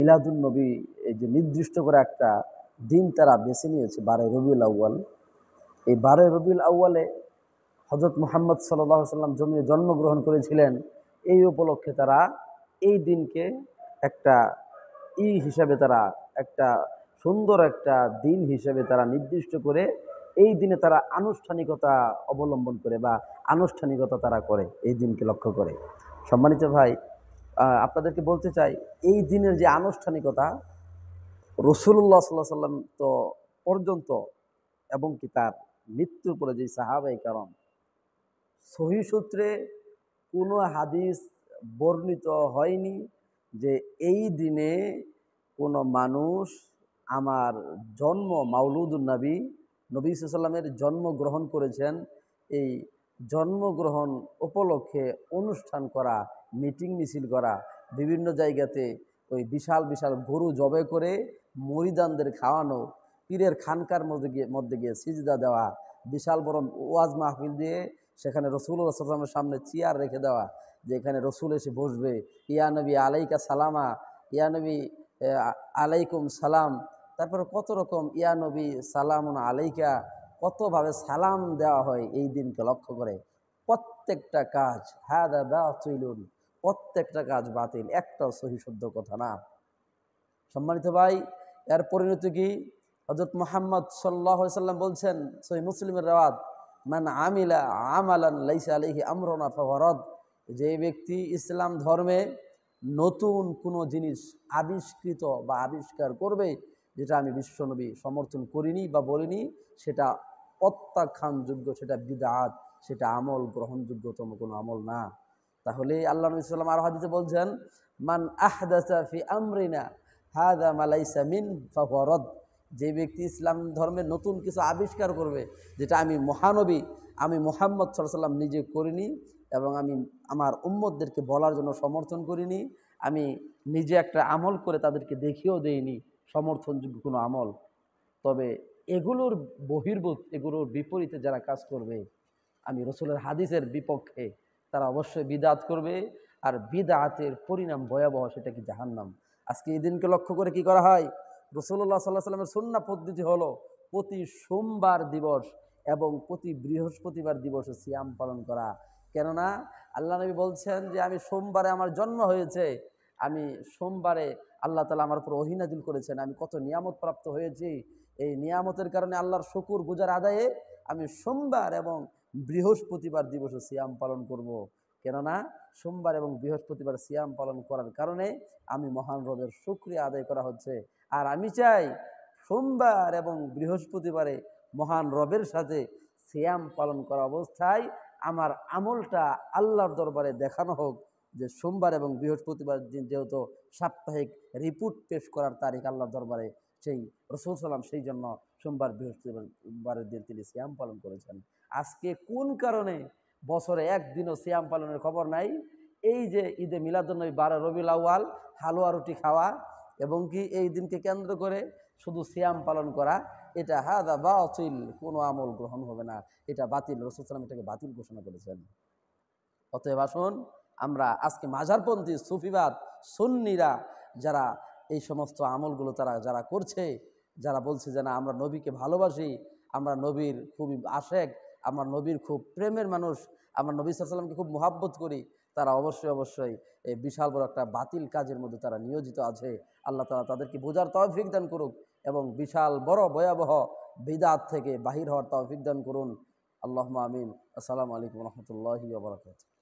মিলাদুন নবী এই যে নির্দিষ্ট করে একটা দিন তারা বেছে নিয়েছে 12 রবিউল আউয়াল। এই 12 রবিউল আউয়ালে হযরত মুহাম্মদ সাল্লাল্লাহু আলাইহি সাল্লাম জমিনে জন্মগ্রহণ করেছিলেন। এই উপলক্ষে তারা এই দিনকে একটা হিসাবে তারা একটা সুন্দর একটা দিন হিসেবে তারা নির্দিষ্ট করে এই দিনে তারা আনুষ্ঠানিকতা অবলম্বন করে বা আনুষ্ঠানিকতা তারা করে এই দিনকে লক্ষ্য করে। সম্মানিত ভাই, আপনাদেরকে বলতে চাই এই দিনের যে আনুষ্ঠানিকতা রাসূলুল্লাহ সাল্লাল্লাহু আলাইহি সাল্লাম তো পর্যন্ত এবং কি তার মৃত্যুর পরে যে সাহাবায়ে কেরাম সহিহ সূত্রে কোনো হাদিস বর্ণিত হয়নি যে এই দিনে কোনো মানুষ আমার জন্ম মাউলুদুন নবী নবী সাল্লাল্লাহু আলাইহি সাল্লামের জন্মগ্রহণ করেছেন, এই জন্মগ্রহণ উপলক্ষে অনুষ্ঠান করা, মিটিং মিছিল করা, বিভিন্ন জায়গাতে ওই বিশাল বিশাল গরু জবাই করে মুরিদানদের খাওয়ানো, পীরের খানকার মধ্যে গিয়ে সিজদা দেওয়া, বিশাল বড় ওয়াজ মাহফিল দিয়ে সেখানে রাসূলুল্লাহ সাল্লাল্লাহু আলাইহি ওয়াসাল্লামের সামনে চেয়ার রেখে দেওয়া, যে এখানে রসুল এসে বসবে, ইয়া নবী আলাইকা সালামা, ইয়া নবী আলাইকুম সালাম, তারপরে কত রকম ইয়া নবী সালামুন আলাইকা, কতভাবে সালাম দেওয়া হয় এই দিনকে লক্ষ্য করে। প্রত্যেকটা কাজ হাদা বাতিলুন, প্রত্যেকটা কাজ বাতিল, একটাও সহি শুদ্ধ কথা না। সম্মানিত ভাই, এর পরিণতি কি? হযরত মুহাম্মদ সাল্লাল্লাহু আলাইহি সাল্লাম বলছেন, সহিহ মুসলিমের রিওয়ায়াত, মান আমিলা আমালান লাইসা আলাইহি আমরুনা ফাহুয়া রাদ, যে ব্যক্তি ইসলাম ধর্মে নতুন কোনো জিনিস আবিষ্কৃত বা আবিষ্কার করবে যেটা আমি বিশ্বনবী সমর্থন করিনি বা বলিনি, সেটা প্রত্যাখ্যানযোগ্য, সেটা বিদআত, সেটা আমল গ্রহণযোগ্যতম কোনো আমল না। তাহলে আল্লাহ নবী সাল্লাল্লাহু আলাইহি ওয়াসাল্লাম আর হাদিসে বলছেন, মান আহদাসা ফি আমরিনা হাযা মা লাইসা মিন ফাহুয়া রাদ, যে ব্যক্তি ইসলাম ধর্মে নতুন কিছু আবিষ্কার করবে যেটা আমি মহানবী আমি মুহাম্মদ সাল্লাল্লাহু আলাইহি ওয়াসাল্লাম নিজে করিনি এবং আমি আমার উম্মতদেরকে বলার জন্য সমর্থন করিনি, আমি নিজে একটা আমল করে তাদেরকে দেখিয়েও দেইনি সমর্থনযোগ্য কোনো আমল, তবে এগুলোর বহির্ভূত, এগুলোর বিপরীতে যারা কাজ করবে, আমি রাসূলের হাদিসের বিপক্ষে, তারা অবশ্যই বিদআত করবে। আর বিদআতের পরিণাম ভয়াবহ, সেটা কি জাহান্নাম। আজকে এই দিনকে লক্ষ্য করে কি করা হয়? রাসূলুল্লাহ সাল্লাল্লাহু আলাইহি ওয়াসাল্লামের সুন্নাহ পদ্ধতি হলো প্রতি সোমবার দিবস এবং প্রতি বৃহস্পতিবার দিবসে সিয়াম পালন করা। কেননা আল্লাহ নবী বলছেন যে আমি সোমবারে আমার জন্ম হয়েছে, আমি সোমবারে আল্লাহ তাআলা আমার উপর ওহী নাযিল করেছেন, আমি কত নিয়ামত প্রাপ্ত হয়েছি, এই নিয়ামতের কারণে আল্লাহর শুকর গুজার আদায়ে আমি সোমবার এবং বৃহস্পতিবার দিবসে সিয়াম পালন করব। কেননা সোমবার এবং বৃহস্পতিবার সিয়াম পালন করার কারণে আমি মহান রবের শুকরিয়া আদায় করা হচ্ছে। আর আমি চাই সোমবার এবং বৃহস্পতিবারে মহান রবের সাথে সিয়াম পালন করা অবস্থায় আমার আমলটা আল্লাহর দরবারে দেখানো হোক, যে সোমবার এবং বৃহস্পতিবার দিন যেহেতু সাপ্তাহিক রিপোর্ট পেশ করার তারিখ আল্লাহর দরবারে, সেই রাসূল সাল্লাম সেই জন্য সোমবার বৃহস্পতিবারের দিন তিনি সিয়াম পালন করেছেন। আজকে কোন কারণে বছরে একদিনও সিয়াম পালনের খবর নাই? এই যে ঈদে মিলাদুন্নবী 12 রবিউল আউয়াল, হালুয়া রুটি খাওয়া এবং কি এই দিনকে কেন্দ্র করে শুধু সিয়াম পালন করা, এটা হাদা বাতিল, কোনো আমল গ্রহণ হবে না, এটা বাতিল। রাসূল সাল্লাম এটাকে বাতিল ঘোষণা করেছেন। অতএব আসুন আমরা আজকে মাঝারপন্থী সুফিবাদ সুন্নিরা যারা এই সমস্ত আমলগুলো তারা যারা করছে, যারা বলছে যে না আমরা নবীকে ভালোবাসি, আমরা নবীর খুবই আশেক, আমরা নবীর খুব প্রেমের মানুষ, আমরা নবী সাল্লাল্লাহু আলাইহি ওয়াসাল্লামকে খুব মহাব্বত করি, তারা অবশ্যই এই বিশাল বড় একটা বাতিল কাজের মধ্যে তারা নিয়োজিত আছে। আল্লাহ তাআলা তাদেরকে বোঝার তৌফিক দান করুক এবং বিশাল বড় ভয়াবহ বিদআত থেকে বাহির হওয়ার তৌফিক দান করুন। আল্লাহুম্মা আমিন। আসসালামু আলাইকুম ওয়া রাহমাতুল্লাহি ওয়া বারাকাতুহু।